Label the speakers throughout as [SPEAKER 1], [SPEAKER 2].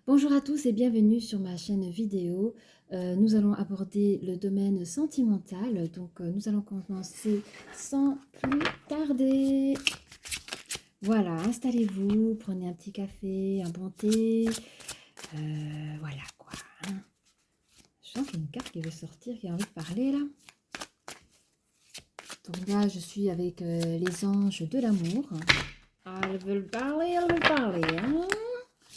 [SPEAKER 1] Bonjour à tous et bienvenue sur ma chaîne vidéo. Nous allons aborder le domaine sentimental. Nous allons commencer sans plus tarder. Voilà, installez-vous, prenez un petit café, un bon thé. Voilà quoi, hein. Je sens qu'il y a une carte qui veut sortir, qui a envie de parler là. Donc là, je suis avec les anges de l'amour. Ah, elles veulent parler, hein.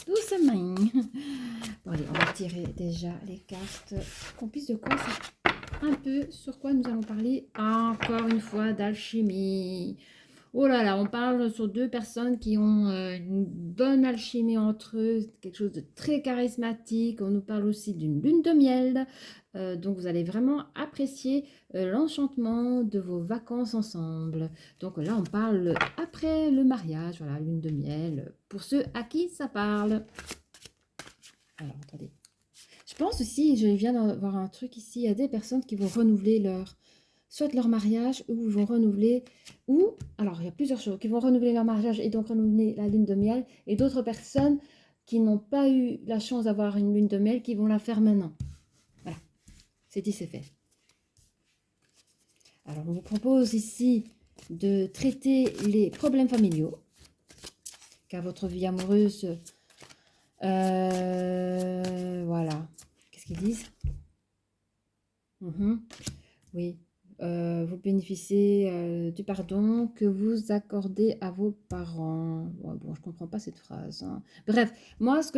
[SPEAKER 1] Doucement. Bon, allez, on va tirer déjà les cartes. Qu'on puisse de quoi ça un peu sur quoi nous allons parler encore une fois d'alchimie. Oh là là, on parle sur deux personnes qui ont une bonne alchimie entre eux, quelque chose de très charismatique. On nous parle aussi d'une lune de miel. Donc vous allez vraiment apprécier l'enchantement de vos vacances ensemble. Donc là, on parle après le mariage, voilà, lune de miel, pour ceux à qui ça parle. Alors, attendez. Je pense aussi, je viens d'avoir un truc ici, il y a des personnes qui vont renouveler soit leur mariage, ou vont renouveler, alors il y a plusieurs choses, qui vont renouveler leur mariage et donc renouveler la lune de miel, et d'autres personnes qui n'ont pas eu la chance d'avoir une lune de miel, qui vont la faire maintenant. Voilà, c'est dit, c'est fait. Alors, on vous propose ici de traiter les problèmes familiaux, car votre vie amoureuse, voilà, qu'est-ce qu'ils disent? Oui, vous bénéficiez du pardon que vous accordez à vos parents. Ouais, bon, je ne comprends pas cette phrase, hein. Bref, moi, ce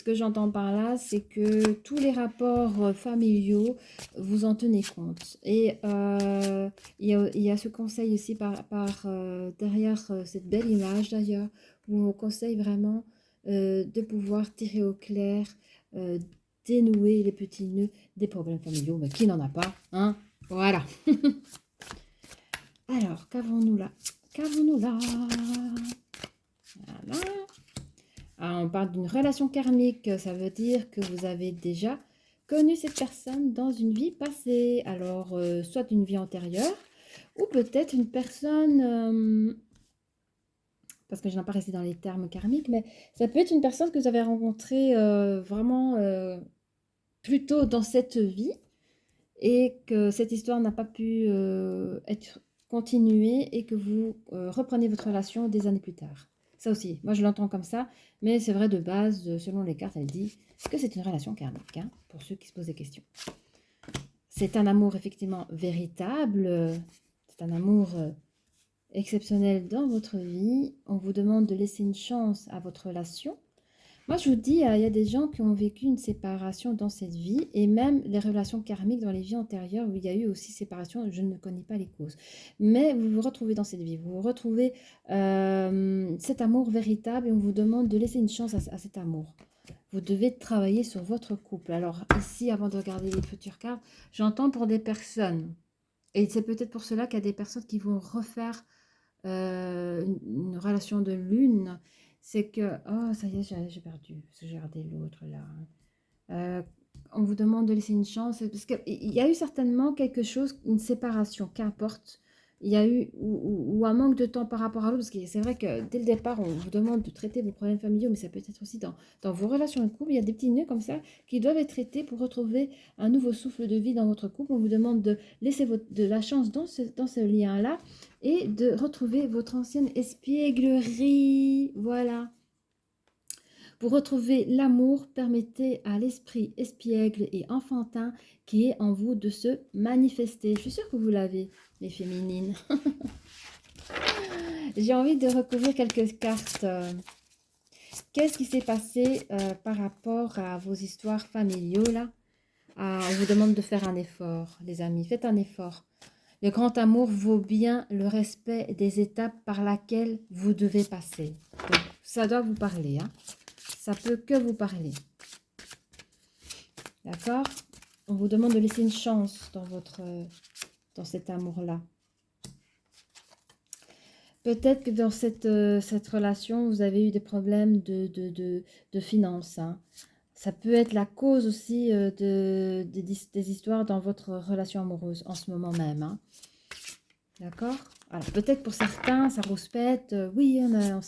[SPEAKER 1] que j'entends par là, c'est que tous les rapports familiaux, vous en tenez compte. Et il y a ce conseil aussi derrière cette belle image, d'ailleurs, où on conseille vraiment de pouvoir tirer au clair, euh, dénouer les petits nœuds des problèmes familiaux, mais qui n'en a pas, hein? Voilà. Alors, qu'avons-nous là? Qu'avons-nous là? Voilà. Ah, on parle d'une relation karmique. Ça veut dire que vous avez déjà connu cette personne dans une vie passée. Alors, soit une vie antérieure, ou peut-être une personne... parce que je n'ai pas resté dans les termes karmiques, mais ça peut être une personne que vous avez rencontrée vraiment plus tôt dans cette vie, et que cette histoire n'a pas pu être continuée et que vous reprenez votre relation des années plus tard. Ça aussi, moi je l'entends comme ça, mais c'est vrai de base, selon les cartes, elle dit que c'est une relation karmique, hein, pour ceux qui se posent des questions. C'est un amour effectivement véritable, c'est un amour exceptionnel dans votre vie. On vous demande de laisser une chance à votre relation. Moi, je vous dis, il y a des gens qui ont vécu une séparation dans cette vie, et même les relations karmiques dans les vies antérieures où il y a eu aussi séparation, je ne connais pas les causes. Mais vous vous retrouvez dans cette vie, vous retrouvez cet amour véritable, et on vous demande de laisser une chance à cet amour. Vous devez travailler sur votre couple. Alors ici, avant de regarder les futures cartes, j'entends pour des personnes, et c'est peut-être pour cela qu'il y a des personnes qui vont refaire une relation de lune. C'est que, oh, ça y est, j'ai perdu, parce que j'ai regardé l'autre là. On vous demande de laisser une chance, parce qu'il y a eu certainement quelque chose, une séparation, qu'importe. Il y a eu, ou un manque de temps par rapport à l'autre, parce que c'est vrai que dès le départ, on vous demande de traiter vos problèmes familiaux, mais ça peut être aussi dans vos relations de couple. Il y a des petits nœuds comme ça qui doivent être traités pour retrouver un nouveau souffle de vie dans votre couple. On vous demande de laisser de la chance dans ce lien-là, et de retrouver votre ancienne espièglerie. Voilà. Pour retrouver l'amour, permettez à l'esprit espiègle et enfantin qui est en vous de se manifester. Je suis sûre que vous l'avez, les féminines. J'ai envie de recouvrir quelques cartes. Qu'est-ce qui s'est passé par rapport à vos histoires familiaux là? On vous demande de faire un effort, les amis. Faites un effort. Le grand amour vaut bien le respect des étapes par lesquelles vous devez passer. Donc, ça doit vous parler, hein. Ça peut que vous parler. D'accord? On vous demande de laisser une chance dans cet amour-là. Peut-être que dans cette relation, vous avez eu des problèmes de finances, hein. Ça peut être la cause aussi des histoires dans votre relation amoureuse en ce moment même, hein. D'accord? Alors peut-être pour certains, ça rouspète. Oui, on a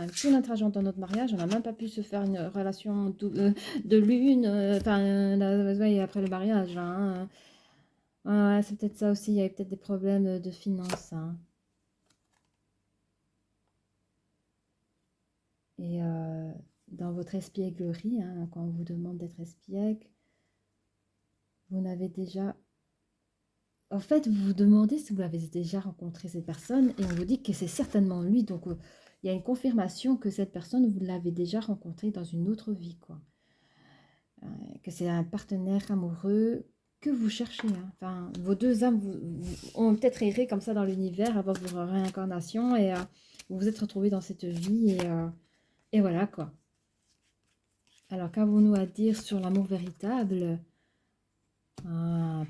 [SPEAKER 1] tout notre argent dans notre mariage, on n'a même pas pu se faire une relation de lune, enfin, ouais, après le mariage. Hein. Ouais, c'est peut-être ça aussi, il y avait peut-être des problèmes de finances. Hein. Et dans votre espièglerie, hein, quand on vous demande d'être espiègle, vous n'avez déjà... En fait, vous vous demandez si vous avez déjà rencontré cette personne et on vous dit que c'est certainement lui. Donc, il y a une confirmation que cette personne, vous l'avez déjà rencontré dans une autre vie, quoi. Que c'est un partenaire amoureux que vous cherchez. Hein. Enfin, vos deux âmes ont peut-être erré comme ça dans l'univers avant votre réincarnation et vous vous êtes retrouvés dans cette vie et voilà, quoi. Alors, qu'avons-nous à dire sur l'amour véritable?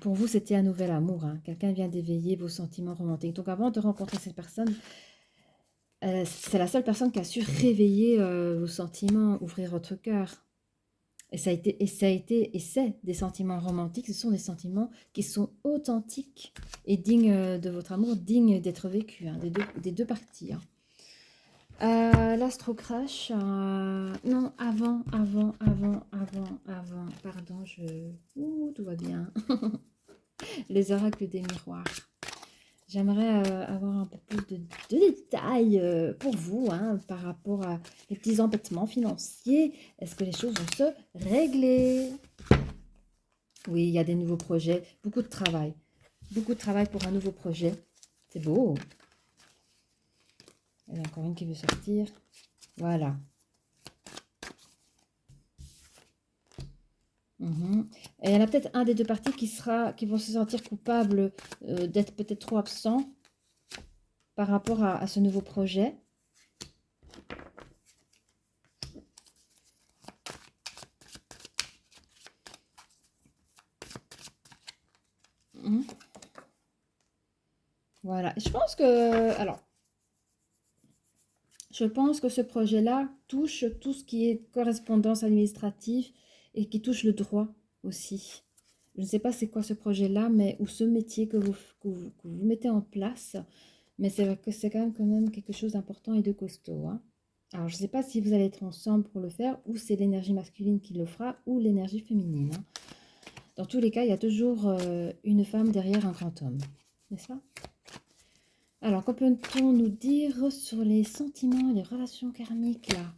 [SPEAKER 1] Pour vous, c'était un nouvel amour. Hein. Quelqu'un vient d'éveiller vos sentiments romantiques. Donc, avant de rencontrer cette personne, c'est la seule personne qui a su réveiller vos sentiments, ouvrir votre cœur. Et c'est des sentiments romantiques. Ce sont des sentiments qui sont authentiques et dignes de votre amour, dignes d'être vécus, hein, des deux parties. Hein. L'Astro Crash, non, avant, pardon, Ouh, tout va bien. Les oracles des miroirs. J'aimerais avoir un peu plus de détails pour vous hein, par rapport à les petits embêtements financiers. Est-ce que les choses vont se régler? Oui, il y a des nouveaux projets, beaucoup de travail. Beaucoup de travail pour un nouveau projet. C'est beau. Il y en a encore une qui veut sortir. Voilà. Et il y en a peut-être un des deux parties qui vont se sentir coupables d'être peut-être trop absent par rapport à ce nouveau projet. Voilà. Je pense que, alors, je pense que ce projet-là touche tout ce qui est correspondance administrative et qui touche le droit aussi. Je ne sais pas c'est quoi ce projet-là, mais ou ce métier que vous mettez en place, mais c'est vrai que c'est quand même quelque chose d'important et de costaud. Hein. Alors, je ne sais pas si vous allez être ensemble pour le faire, ou c'est l'énergie masculine qui le fera, ou l'énergie féminine. Hein. Dans tous les cas, il y a toujours une femme derrière un grand homme. N'est-ce pas? Alors, que peut-on nous dire sur les sentiments et les relations karmiques là?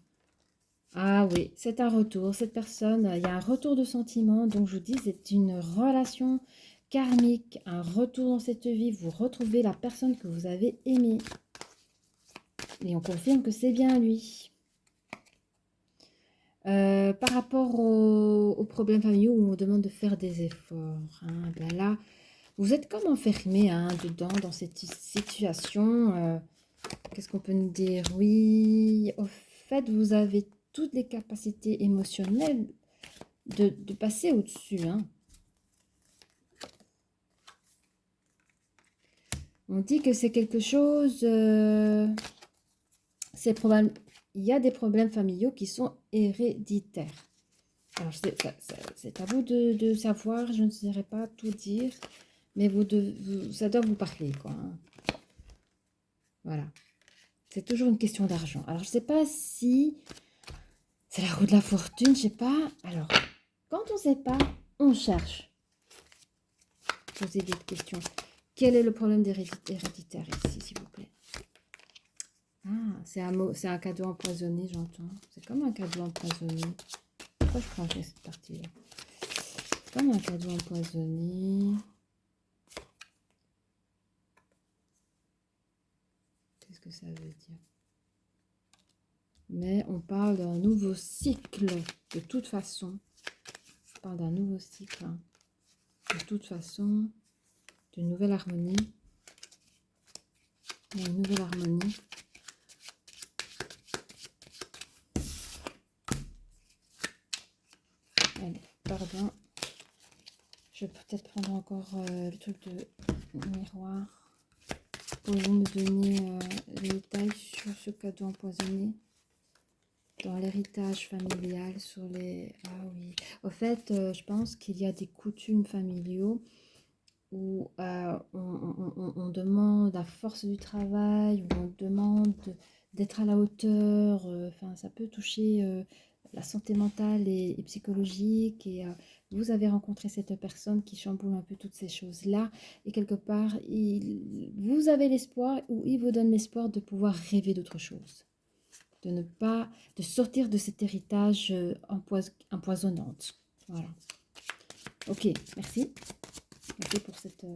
[SPEAKER 1] Ah oui, c'est un retour. Cette personne, il y a un retour de sentiments. Donc, je vous dis, c'est une relation karmique, un retour dans cette vie. Vous retrouvez la personne que vous avez aimée. Et on confirme que c'est bien lui. Par rapport aux problèmes familiaux où on demande de faire des efforts, hein, ben là, vous êtes comme enfermé hein, dedans, dans cette situation. Qu'est-ce qu'on peut nous dire? Oui, au fait, vous avez toutes les capacités émotionnelles de passer au-dessus. Hein. On dit que c'est quelque chose... c'est probable, il y a des problèmes familiaux qui sont héréditaires. Alors, c'est à vous de savoir, je ne saurais pas tout dire, mais ça doit vous parler, quoi. Hein. Voilà. C'est toujours une question d'argent. Alors, je ne sais pas si c'est la roue de la fortune, je ne sais pas. Alors, quand on ne sait pas, on cherche. Posez des questions. Quel est le problème héréditaire ici, s'il vous plaît? Ah, c'est un cadeau empoisonné, j'entends. C'est comme un cadeau empoisonné. Pourquoi je prends cette partie-là? C'est comme un cadeau empoisonné. Qu'est-ce que ça veut dire? Mais on parle d'un nouveau cycle, de toute façon. On parle d'un nouveau cycle, hein. De toute façon, d'une nouvelle harmonie. Il y a une nouvelle harmonie. Allez, pardon. Je vais peut-être prendre encore le truc de miroir. Pouvez-vous me donner les détails sur ce cadeau empoisonné dans l'héritage familial, sur les... Ah oui. Au fait, je pense qu'il y a des coutumes familiaux où on demande la force du travail, où on demande d'être à la hauteur. Enfin, ça peut toucher la santé mentale et psychologique. Et vous avez rencontré cette personne qui chamboule un peu toutes ces choses-là. Et quelque part, vous avez l'espoir, ou il vous donne l'espoir de pouvoir rêver d'autre chose. De ne pas, de sortir de cet héritage empoisonnante. Voilà. Ok, merci. Merci pour cette...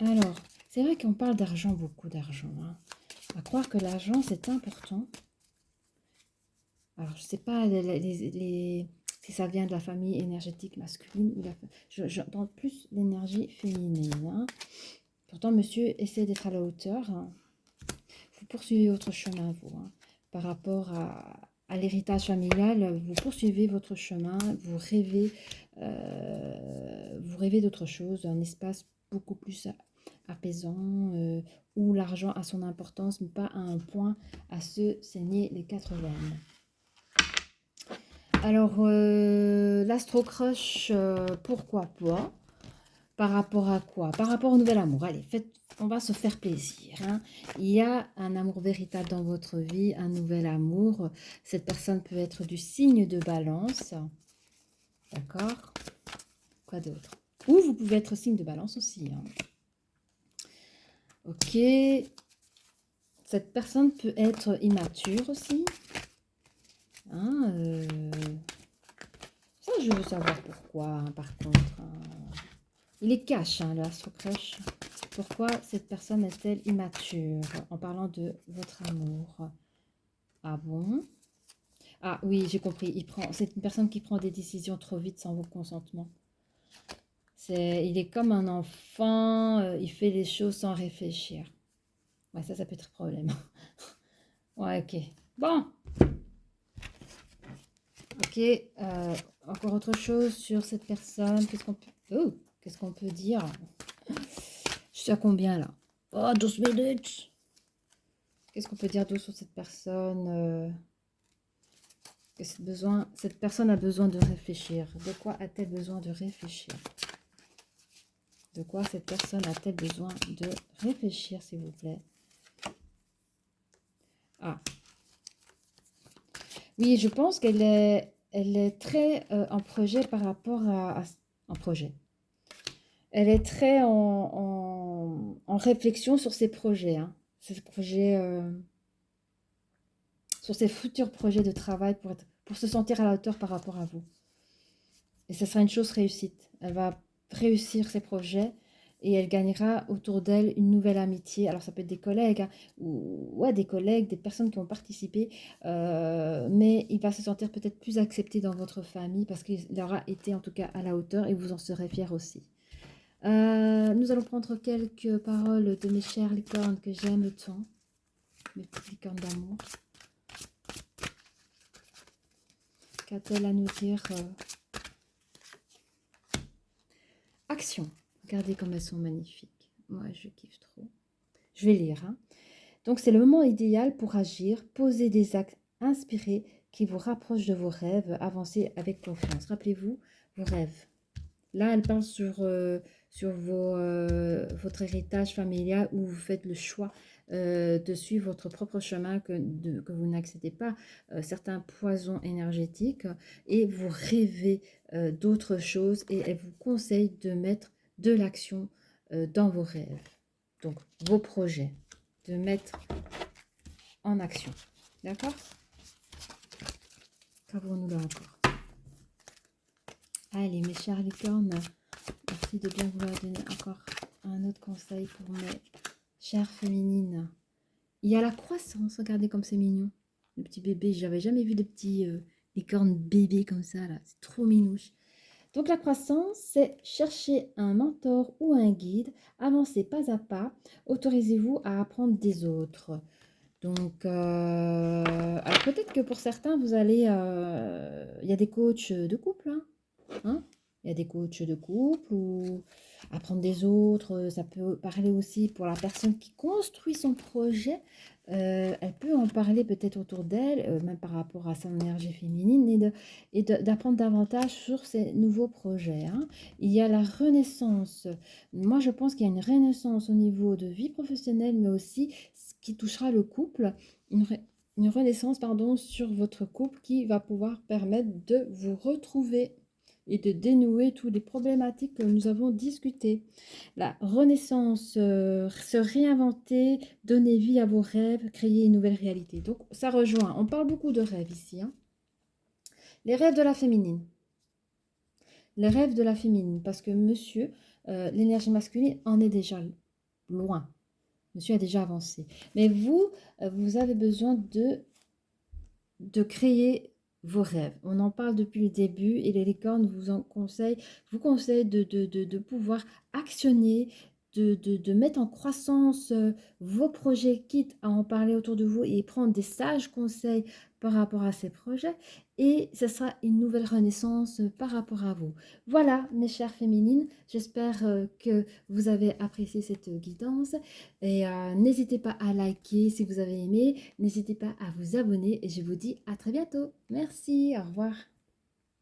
[SPEAKER 1] Alors, c'est vrai qu'on parle d'argent, beaucoup d'argent. Hein. À croire que l'argent, c'est important. Alors, je ne sais pas si ça vient de la famille énergétique masculine ou j'entends plus l'énergie féminine. Hein. Pourtant, monsieur essaie d'être à la hauteur. Hein. Vous poursuivez votre chemin, vous. Hein. Par rapport à l'héritage familial, vous poursuivez votre chemin, vous rêvez d'autre chose, un espace beaucoup plus apaisant, où l'argent a son importance, mais pas à un point à se saigner les quatre veines. Alors, l'astro-crush, pourquoi pas? Par rapport à quoi? Par rapport au nouvel amour. Allez, on va se faire plaisir. Hein. Il y a un amour véritable dans votre vie, un nouvel amour. Cette personne peut être du signe de Balance. D'accord? Quoi d'autre? Ou vous pouvez être signe de Balance aussi. Hein. Ok. Cette personne peut être immature aussi. Hein, ça, je veux savoir pourquoi, hein, par contre. Hein. Il est cash, hein, l'astro-crush. Pourquoi cette personne est-elle immature en parlant de votre amour? Ah bon? Ah oui, j'ai compris. C'est une personne qui prend des décisions trop vite sans vos consentements. Il est comme un enfant, il fait les choses sans réfléchir. Ouais, ça peut être un problème. Ouais, ok. Bon. Ok. Encore autre chose sur cette personne. Qu'est-ce qu'on peut dire? Je suis à combien là? Oh, 12 minutes. Qu'est-ce qu'on peut dire d'autre sur cette personne? Cette personne a besoin de réfléchir. De quoi a-t-elle besoin de réfléchir? De quoi cette personne a-t-elle besoin de réfléchir, s'il vous plaît? Ah. Oui, je pense qu'elle est très en projet par rapport en projet. Elle est très en réflexion sur ses projets. Hein. Ses projets... sur ses futurs projets de travail pour se sentir à la hauteur par rapport à vous. Et ce sera une chose réussite. Elle va réussir ses projets et elle gagnera autour d'elle une nouvelle amitié. Alors ça peut être des collègues, hein, ou des collègues, des personnes qui ont participé, mais il va se sentir peut-être plus accepté dans votre famille parce qu'il aura été en tout cas à la hauteur et vous en serez fiers aussi. Nous allons prendre quelques paroles de mes chères licornes que j'aime tant, mes petites licornes d'amour. Qu'a-t-elle à nous dire Action. Regardez comme elles sont magnifiques. Moi, je kiffe trop. Je vais lire. Hein. Donc, c'est le moment idéal pour agir, poser des actes inspirés qui vous rapprochent de vos rêves, avancer avec confiance. Rappelez-vous vos rêves. Là, elle parle sur votre héritage familial où vous faites le choix de suivre votre propre chemin, que vous n'acceptez pas certains poisons énergétiques et vous rêvez d'autres choses et elle vous conseille de mettre de l'action dans vos rêves. Donc, vos projets, de mettre en action. D'accord? Qu'avons-nous là encore? Allez, mes chères licornes, merci de bien vouloir donner encore un autre conseil pour mes chères féminines. Il y a la croissance, regardez comme c'est mignon. Le petit bébé, j'avais jamais vu de petits licornes bébés comme ça, là. C'est trop minouche. Donc la croissance, c'est chercher un mentor ou un guide, avancez pas à pas, autorisez-vous à apprendre des autres. Donc, alors peut-être que pour certains, vous allez... Il y a des coachs de couple, hein Il y a des coachs de couple ou apprendre des autres. Ça peut parler aussi pour la personne qui construit son projet. Elle peut en parler peut-être autour d'elle, même par rapport à son énergie féminine, d'apprendre davantage sur ces nouveaux projets, hein. Il y a la renaissance. Moi, je pense qu'il y a une renaissance au niveau de vie professionnelle, mais aussi ce qui touchera le couple, une renaissance, pardon, sur votre couple qui va pouvoir permettre de vous retrouver et de dénouer toutes les problématiques que nous avons discutées. La renaissance, se réinventer, donner vie à vos rêves, créer une nouvelle réalité. Donc ça rejoint, on parle beaucoup de rêves ici, hein. Les rêves de la féminine. Les rêves de la féminine, parce que monsieur, l'énergie masculine en est déjà loin. Monsieur a déjà avancé. Mais vous, vous avez besoin de créer vos rêves. On en parle depuis le début et les licornes vous conseillent de pouvoir actionner, de mettre en croissance vos projets, quitte à en parler autour de vous et prendre des sages conseils par rapport à ces projets. Et ce sera une nouvelle renaissance par rapport à vous. Voilà, mes chères féminines, j'espère que vous avez apprécié cette guidance. Et n'hésitez pas à liker si vous avez aimé, n'hésitez pas à vous abonner et je vous dis à très bientôt. Merci, au revoir.